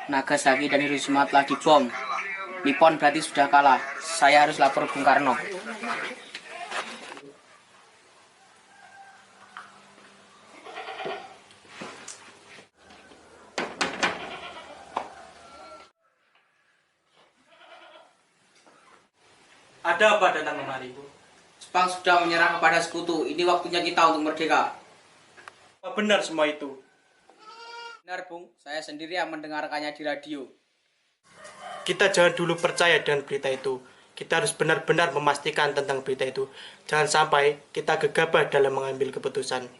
Nagasaki dan Hiroshima telah dibom. Nippon berarti sudah kalah. Saya harus lapor Bung Karno. Ada apa datang kemari, Bu? Jepang sudah menyerah kepada sekutu. Ini waktunya kita untuk merdeka. Apa benar semua itu? Benar, Bung. Saya sendiri yang mendengarkannya di radio. Kita jangan dulu percaya dengan berita itu. Kita harus benar-benar memastikan tentang berita itu. Jangan sampai kita gegabah dalam mengambil keputusan.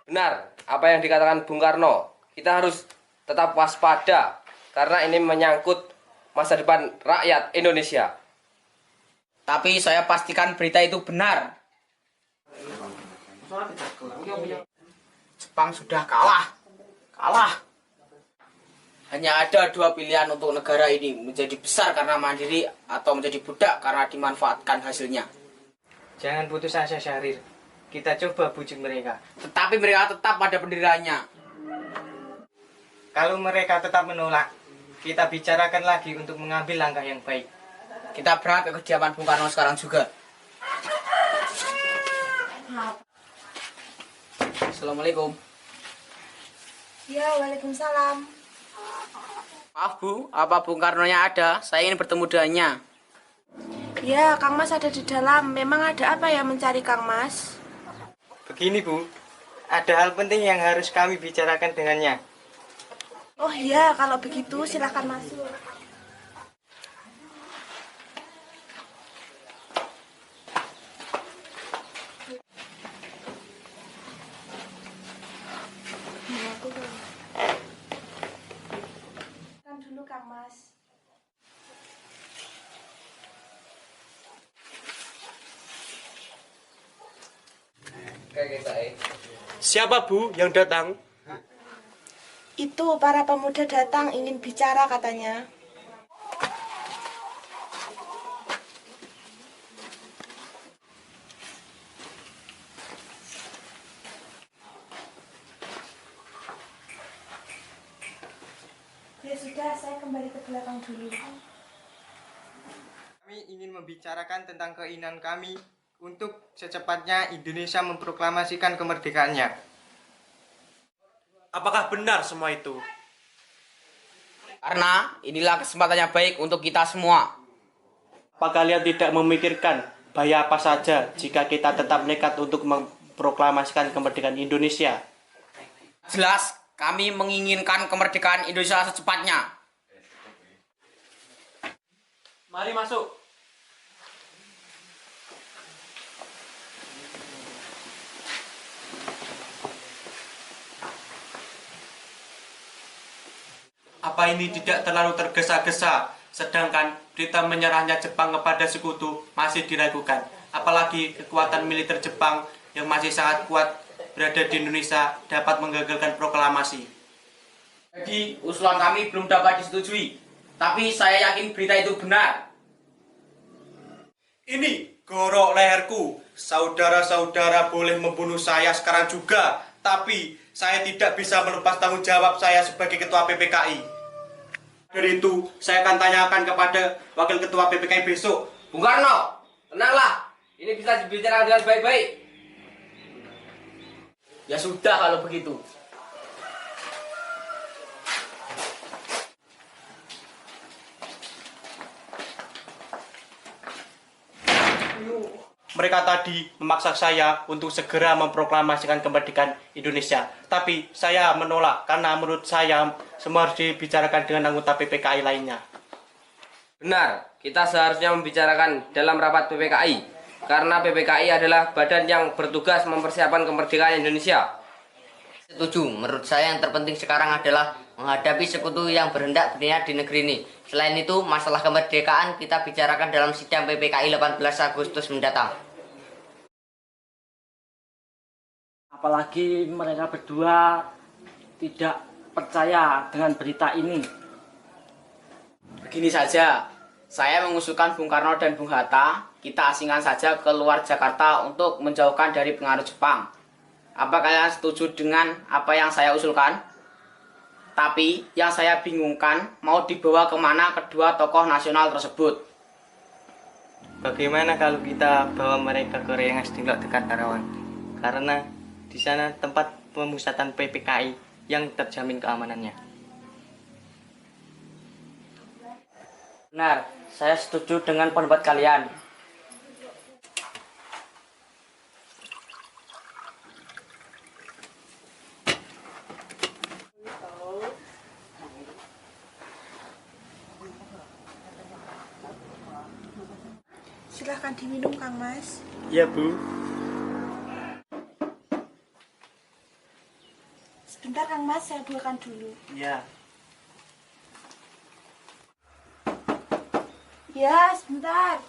Benar, apa yang dikatakan Bung Karno. Kita harus tetap waspada karena ini menyangkut masa depan rakyat Indonesia. Tapi saya pastikan berita itu benar. Jepang sudah kalah. Hanya ada dua pilihan untuk negara ini, menjadi besar karena mandiri atau menjadi budak karena dimanfaatkan hasilnya. Jangan putus asa, Syahrir. Kita coba bujuk mereka. Tetapi mereka tetap pada pendiriannya. Kalau mereka tetap menolak, kita bicarakan lagi untuk mengambil langkah yang baik. Kita berangkat ke kediaman Bung Karno sekarang juga. Assalamualaikum. Ya, waalaikumsalam. Maaf Bu, apa Bung Karnonya ada? Saya ingin bertemu dengannya. Ya, Kang Mas ada di dalam. Memang ada apa ya mencari Kang Mas? Begini, Bu. Ada hal penting yang harus kami bicarakan dengannya. Oh iya, kalau begitu silahkan masuk. Kan dulu Kang Mas. Siapa, Bu, yang datang? Itu para pemuda datang ingin bicara katanya. Ya sudah, saya kembali ke belakang dulu. Kami ingin membicarakan tentang keinginan kami untuk secepatnya Indonesia memproklamasikan kemerdekaannya. Apakah benar semua itu? Karena inilah kesempatan yang baik untuk kita semua. Apa kalian tidak memikirkan bahaya apa saja jika kita tetap nekat untuk memproklamasikan kemerdekaan Indonesia? Jelas, kami menginginkan kemerdekaan Indonesia secepatnya. Mari masuk. Apa ini tidak terlalu tergesa-gesa, sedangkan berita menyerahnya Jepang kepada sekutu masih diragukan. Apalagi kekuatan militer Jepang yang masih sangat kuat berada di Indonesia dapat menggagalkan proklamasi. Jadi, usulan kami belum dapat disetujui. Tapi saya yakin berita itu benar. Ini gorok leherku. Saudara-saudara boleh membunuh saya sekarang juga, tapi saya tidak bisa melepas tanggung jawab saya sebagai ketua PPKI. Dari itu, saya akan tanyakan kepada wakil ketua PPKI besok. Bung Karno, tenanglah. Ini bisa dibicarakan dengan baik-baik. Ya sudah kalau begitu. Mereka tadi memaksa saya untuk segera memproklamasikan kemerdekaan Indonesia. Tapi saya menolak karena menurut saya semua harus dibicarakan dengan anggota PPKI lainnya. Benar, kita seharusnya membicarakan dalam rapat PPKI. Karena PPKI adalah badan yang bertugas mempersiapkan kemerdekaan Indonesia. Setuju, menurut saya yang terpenting sekarang adalah menghadapi sekutu yang berhendak berdiri di negeri ini. Selain itu, masalah kemerdekaan kita bicarakan dalam sidang PPKI 18 Agustus mendatang. Apalagi mereka berdua tidak percaya dengan berita ini. Begini saja, saya mengusulkan Bung Karno dan Bung Hatta, kita asingkan saja ke luar Jakarta untuk menjauhkan dari pengaruh Jepang. Apa kalian setuju dengan apa yang saya usulkan? Tapi yang saya bingungkan mau dibawa kemana kedua tokoh nasional tersebut. Bagaimana kalau kita bawa mereka ke Rengas Dengklok dekat Karawang? Karena di sana tempat pemusatan PPKI yang terjamin keamanannya. Benar, saya setuju dengan pendapat kalian. Silahkan diminum, Kang Mas. Iya, Bu. Sebentar, Kang Mas, saya buatkan dulu. Iya. Ya, sebentar.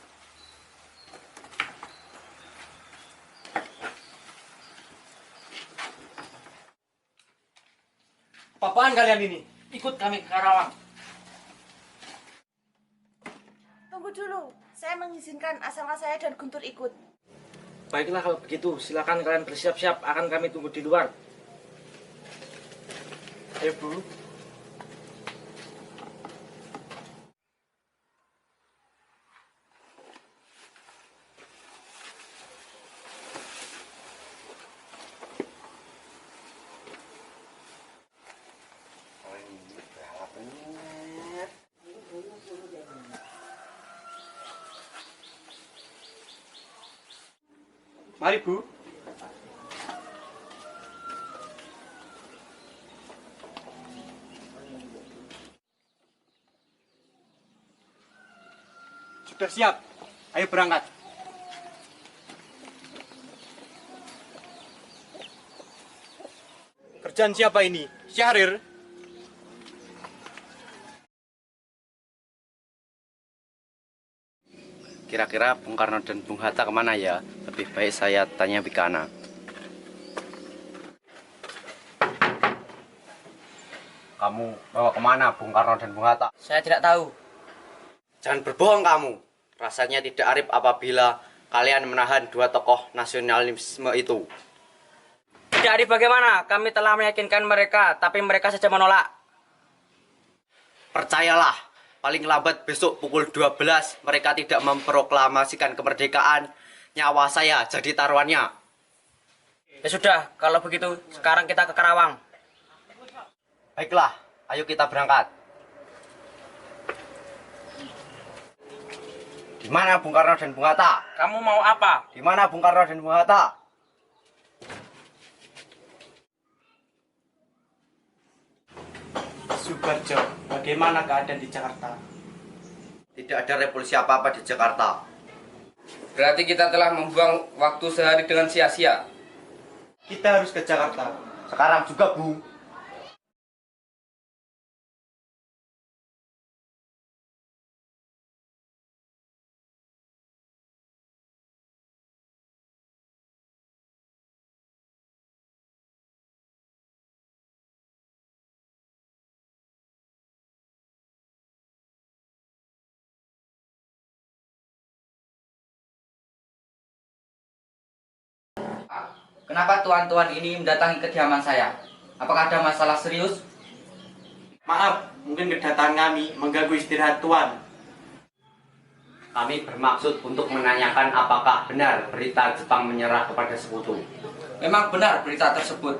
Apaan kalian ini? Ikut kami ke Karawang. Tunggu dulu. Saya mengizinkan asalkan saya dan Guntur ikut. Baiklah kalau begitu, silakan kalian bersiap-siap, akan kami tunggu di luar. Ayo, Bu. Mari, Bu. Sudah siap. Ayo berangkat. Kerjaan siapa ini? Syahrir? Kira-kira Bung Karno dan Bung Hatta kemana ya? Lebih baik saya tanya Bikana. Kamu bawa kemana Bung Karno dan Bung Hatta? Saya tidak tahu. Jangan berbohong kamu. Rasanya tidak arif apabila kalian menahan dua tokoh nasionalisme itu. Tidak adil bagaimana? Kami telah meyakinkan mereka, tapi mereka saja menolak. Percayalah, paling lambat besok pukul 12 mereka tidak memproklamasikan kemerdekaan. Nyawa saya jadi taruhannya. Ya sudah, kalau begitu sekarang kita ke Karawang. Baiklah, ayo kita berangkat. Di mana Bung Karno dan Bung Hatta? Kamu mau apa? Di mana Bung Karno dan Bung Hatta? Subarjo, bagaimana keadaan di Jakarta? Tidak ada revolusi apa-apa di Jakarta. Berarti kita telah membuang waktu sehari dengan sia-sia. Kita harus ke Jakarta. Sekarang juga, Bu. Kenapa tuan-tuan ini mendatangi kediaman saya? Apakah ada masalah serius? Maaf, mungkin kedatangan kami mengganggu istirahat Tuan. Kami bermaksud untuk menanyakan apakah benar berita Jepang menyerah kepada sekutu. Memang benar berita tersebut,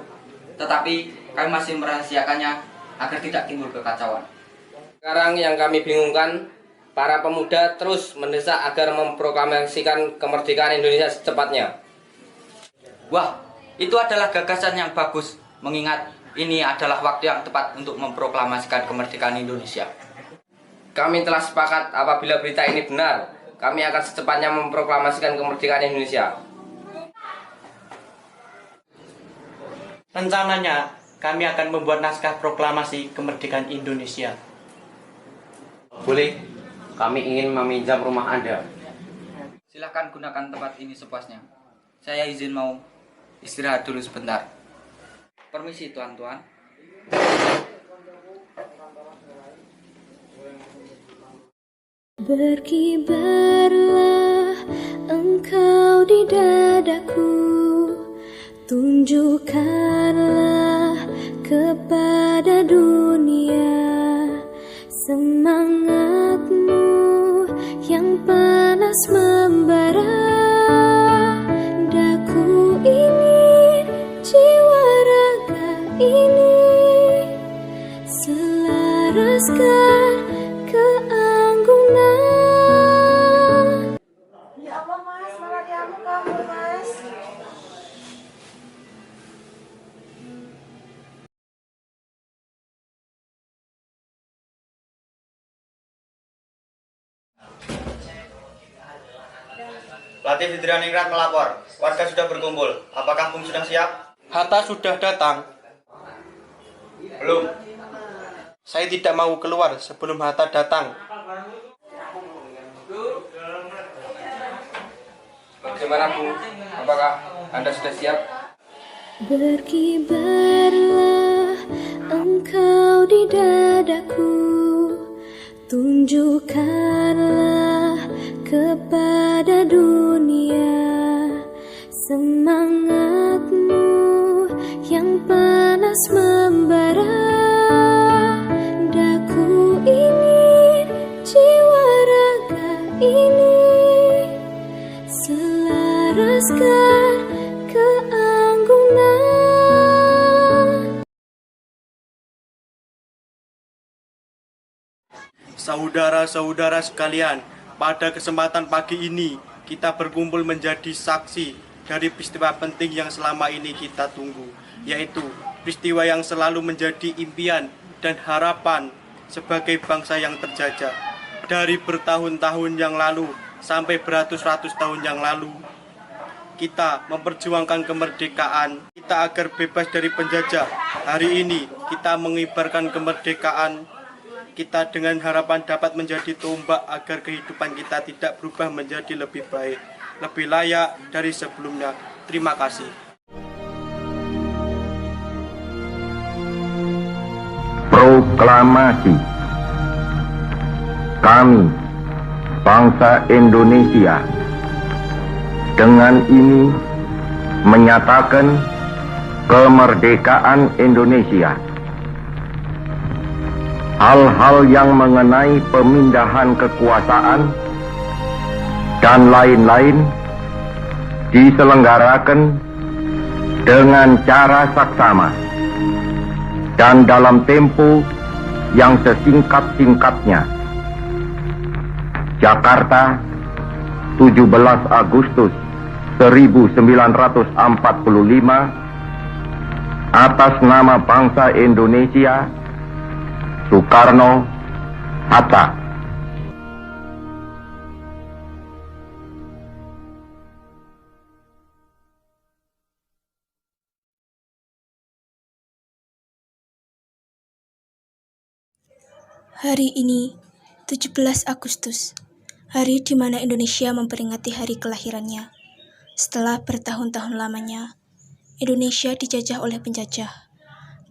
tetapi kami masih merahasiakannya agar tidak timbul kekacauan. Sekarang yang kami bingungkan, para pemuda terus mendesak agar memproklamasikan kemerdekaan Indonesia secepatnya. Wah, itu adalah gagasan yang bagus, mengingat ini adalah waktu yang tepat untuk memproklamasikan kemerdekaan Indonesia. Kami telah sepakat apabila berita ini benar, kami akan secepatnya memproklamasikan kemerdekaan Indonesia. Rencananya, kami akan membuat naskah proklamasi kemerdekaan Indonesia. Boleh, kami ingin meminjam rumah Anda. Silahkan gunakan tempat ini sepuasnya. Saya izin mau istirahat dulu sebentar. Permisi tuan-tuan. Berkibarlah engkau di dadaku, tunjukkanlah kepada dunia selaraskan keanggunan. Ya Allah mas, malariamu kamu mas. Pelatih Fitrianingrat melapor, warga sudah berkumpul. Apakah Bung sudah siap? Hatta sudah datang. Belum. Saya tidak mau keluar sebelum Hatta datang. Bagaimana Bung? Apakah Anda sudah siap? Berkibarlah engkau di dadaku, tunjukkanlah kepada dunia semangatmu yang panas membara. Daku ingin jiwa raga ini selaraskan keanggunan. Saudara-saudara sekalian, pada kesempatan pagi ini kita berkumpul menjadi saksi dari peristiwa penting yang selama ini kita tunggu, yaitu peristiwa yang selalu menjadi impian dan harapan sebagai bangsa yang terjajah. Dari bertahun-tahun yang lalu sampai beratus-ratus tahun yang lalu, kita memperjuangkan kemerdekaan kita agar bebas dari penjajah. Hari ini kita mengibarkan kemerdekaan kita dengan harapan dapat menjadi tombak agar kehidupan kita tidak berubah menjadi lebih baik, lebih layak dari sebelumnya. Terima kasih. Proklamasi. Kami, bangsa Indonesia, dengan ini menyatakan kemerdekaan Indonesia. Hal-hal yang mengenai pemindahan kekuasaan dan lain-lain diselenggarakan dengan cara saksama dan dalam tempo yang sesingkat-singkatnya. Jakarta, 17 Agustus 1945, atas nama bangsa Indonesia, Soekarno, Hatta. Hari ini, 17 Agustus, hari di mana Indonesia memperingati hari kelahirannya. Setelah bertahun-tahun lamanya, Indonesia dijajah oleh penjajah.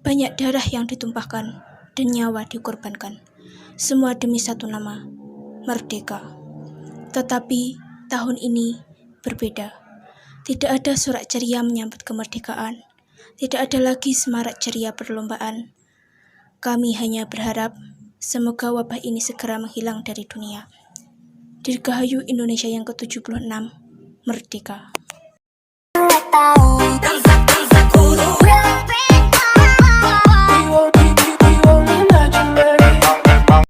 Banyak darah yang ditumpahkan dan nyawa dikorbankan. Semua demi satu nama, merdeka. Tetapi tahun ini berbeda. Tidak ada sorak ceria menyambut kemerdekaan. Tidak ada lagi semarak ceria perlombaan. Kami hanya berharap semoga wabah ini segera menghilang dari dunia. Dirgahayu Indonesia yang ke-76, merdeka.